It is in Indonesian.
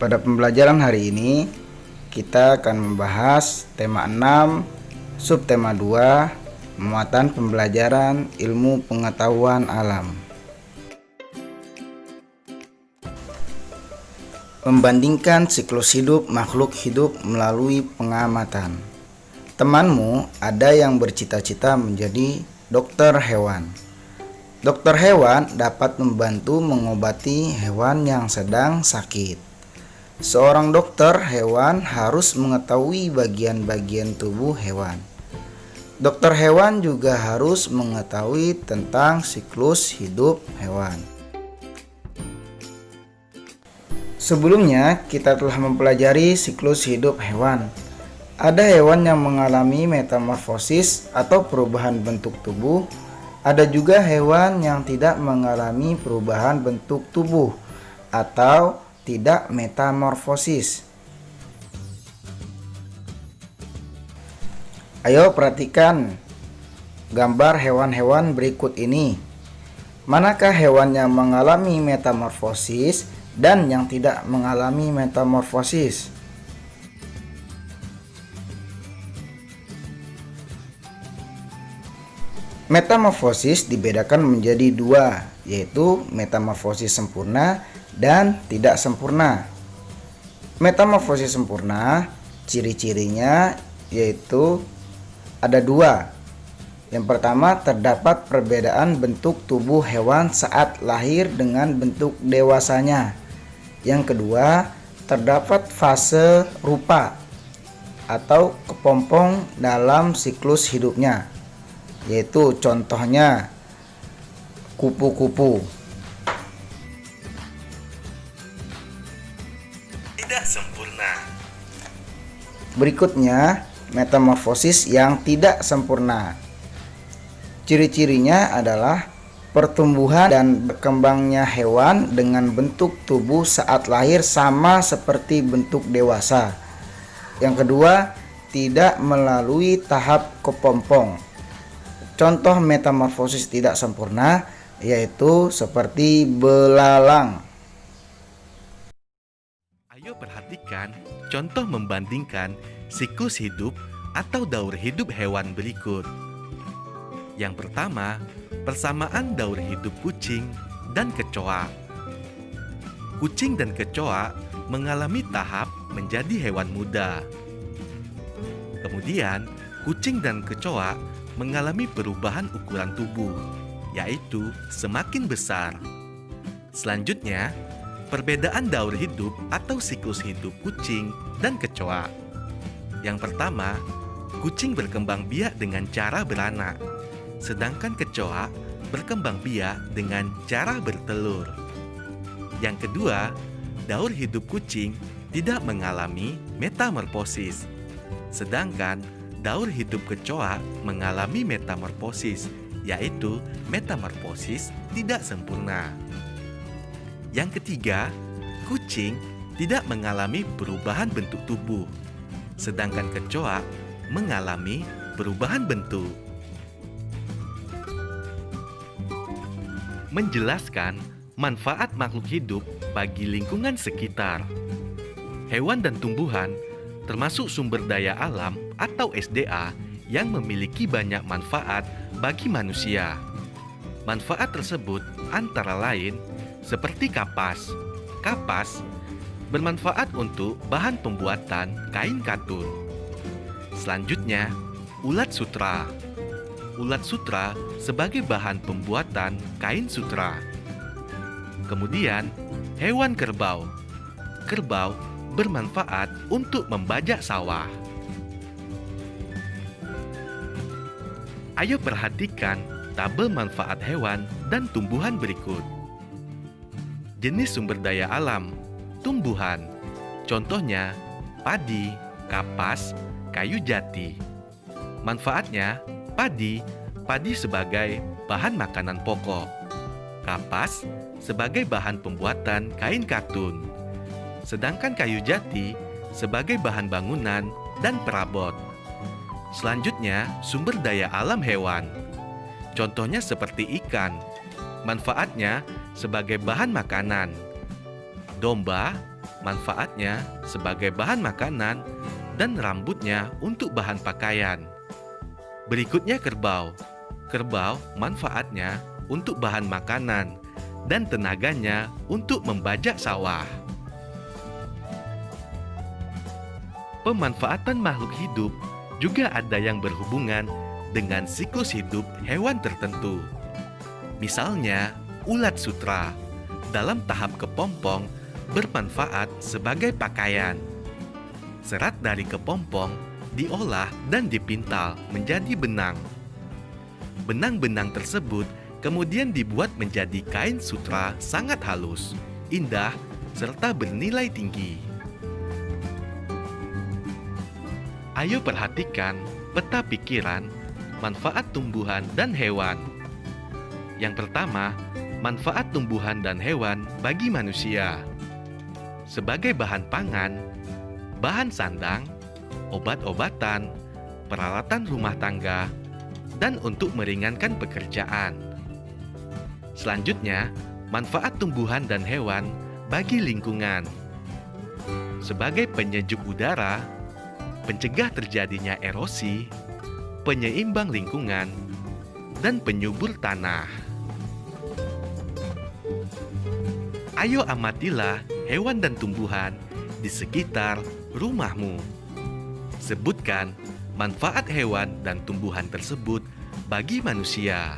Pada pembelajaran hari ini, kita akan membahas tema 6, subtema 2, muatan pembelajaran ilmu pengetahuan alam. Membandingkan siklus hidup makhluk hidup melalui pengamatan. Temanmu ada yang bercita-cita menjadi dokter hewan. Dokter hewan dapat membantu mengobati hewan yang sedang sakit. Seorang dokter hewan harus mengetahui bagian-bagian tubuh hewan. Dokter hewan juga harus mengetahui tentang siklus hidup hewan. Sebelumnya, kita telah mempelajari siklus hidup hewan. Ada hewan yang mengalami metamorfosis atau perubahan bentuk tubuh. Ada juga hewan yang tidak mengalami perubahan bentuk tubuh atau tidak metamorfosis. Ayo perhatikan gambar hewan-hewan berikut ini. Manakah hewan yang mengalami metamorfosis dan yang tidak mengalami metamorfosis? Metamorfosis dibedakan menjadi dua, yaitu metamorfosis sempurna dan tidak sempurna. Metamorfosis sempurna, ciri-cirinya yaitu ada dua. Yang pertama, terdapat perbedaan bentuk tubuh hewan saat lahir dengan bentuk dewasanya. Yang kedua, terdapat fase rupa atau kepompong dalam siklus hidupnya, yaitu contohnya kupu-kupu. Tidak sempurna. Berikutnya, metamorfosis yang tidak sempurna. Ciri-cirinya adalah pertumbuhan dan berkembangnya hewan dengan bentuk tubuh saat lahir sama seperti bentuk dewasa. Yang kedua, tidak melalui tahap kepompong. Contoh metamorfosis tidak sempurna yaitu seperti belalang. Ayo perhatikan contoh membandingkan siklus hidup atau daur hidup hewan berikut. Yang pertama, persamaan daur hidup kucing dan kecoa. Kucing dan kecoa mengalami tahap menjadi hewan muda. Kemudian, kucing dan kecoa mengalami perubahan ukuran tubuh, yaitu semakin besar. Selanjutnya, perbedaan daur hidup atau siklus hidup kucing dan kecoa. Yang pertama, kucing berkembang biak dengan cara beranak, sedangkan kecoa berkembang biak dengan cara bertelur. Yang kedua, daur hidup kucing tidak mengalami metamorfosis, sedangkan daur hidup kecoa mengalami metamorfosis, yaitu metamorfosis tidak sempurna. Yang ketiga, kucing tidak mengalami perubahan bentuk tubuh, sedangkan kecoa mengalami perubahan bentuk. Menjelaskan manfaat makhluk hidup bagi lingkungan sekitar. Hewan dan tumbuhan termasuk sumber daya alam atau SDA yang memiliki banyak manfaat bagi manusia. Manfaat tersebut antara lain seperti kapas. Kapas bermanfaat untuk bahan pembuatan kain katun. Selanjutnya, ulat sutra. Ulat sutra sebagai bahan pembuatan kain sutra. Kemudian, hewan kerbau. Kerbau bermanfaat untuk membajak sawah. Ayo perhatikan tabel manfaat hewan dan tumbuhan berikut. Jenis sumber daya alam, tumbuhan, contohnya padi, kapas, kayu jati. Manfaatnya, padi sebagai bahan makanan pokok, kapas sebagai bahan pembuatan kain katun, sedangkan kayu jati sebagai bahan bangunan dan perabot. Selanjutnya, sumber daya alam hewan. Contohnya seperti ikan, manfaatnya sebagai bahan makanan. Domba manfaatnya sebagai bahan makanan, dan rambutnya untuk bahan pakaian. Berikutnya kerbau. Kerbau manfaatnya untuk bahan makanan dan tenaganya untuk membajak sawah. Pemanfaatan makhluk hidup juga ada yang berhubungan dengan siklus hidup hewan tertentu. Misalnya, ulat sutra dalam tahap kepompong bermanfaat sebagai pakaian. Serat dari kepompong diolah dan dipintal menjadi benang. Benang-benang tersebut kemudian dibuat menjadi kain sutra sangat halus, indah, serta bernilai tinggi. Ayo perhatikan peta pikiran manfaat tumbuhan dan hewan. Yang pertama, manfaat tumbuhan dan hewan bagi manusia. Sebagai bahan pangan, bahan sandang, obat-obatan, peralatan rumah tangga, dan untuk meringankan pekerjaan. Selanjutnya, manfaat tumbuhan dan hewan bagi lingkungan. Sebagai penyejuk udara, pencegah terjadinya erosi, penyeimbang lingkungan, dan penyubur tanah. Ayo amatilah hewan dan tumbuhan di sekitar rumahmu. Sebutkan manfaat hewan dan tumbuhan tersebut bagi manusia.